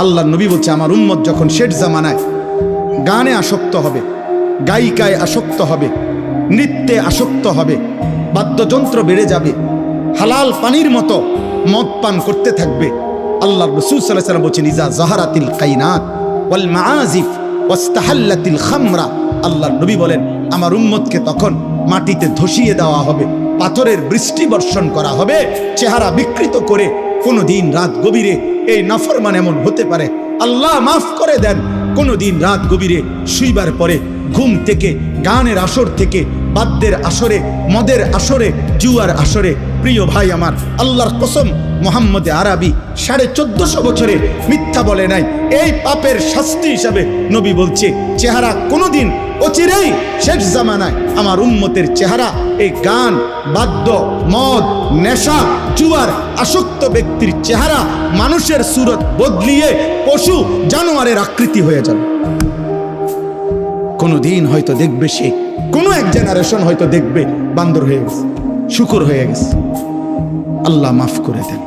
আল্লাহ নবী বলছে আমার উম্মত যখন শেষ জামানায় গানে আসক্ত হবে, গায়িকায় আসক্ত হবে, নৃত্যে আসক্ত হবে, বাদ্যযন্ত্র বেড়ে যাবে, হালাল পানির মতো মদ পান করতে থাকবে। আল্লাহ রাসূল সাল্লাল্লাহু আলাইহি ওয়াসাল্লাম বলেছেন ইজা যাহারাতিল কাইনাত ওয়াল মাআজিফ ওয়াস্তাহাল্লাতিল খামরা, আল্লাহর নবী বলেন আমার উম্মতকে তখন মাটিতে ধসিয়ে দেওয়া হবে, পাথরের বৃষ্টি বর্ষণ করা হবে, চেহারা বিকৃত করে। কোনো দিন রাত গভীরে এই নাফরমান এমন হতে পারে, আল্লাহ মাফ করে দেন, কোনো দিন রাত গভীরে শুইবার পরে ঘুম থেকে, গানের আসর থেকে, বাদ্যের আসরে, মদের আসরে, জুয়ার আসরে, প্রিয় ভাই আমার, আল্লাহর কসম মুহাম্মদ আরবি 1450 বছরে মিথ্যা বলে নাই। এই পাপের শাস্তি হিসাবে নবী বলছে চেহারা কোনোদিন অচিরেই শেষ জামানায় আমার উম্মতের চেহারা এই গান, বাদ্য, মদ, নেশা, জুয়ার আসক্ত ব্যক্তির চেহারা মানুষের সুরত বদলিয়ে পশু জানোয়ারের আকৃতি হয়ে যাবে। কোনো দিন হয়তো দেখবে সে, কোনো এক জেনারেশন হয়তো দেখবে বান্দর হয়ে গেছে, শুকর হয়ে গেছে। আল্লাহ মাফ করে দেন।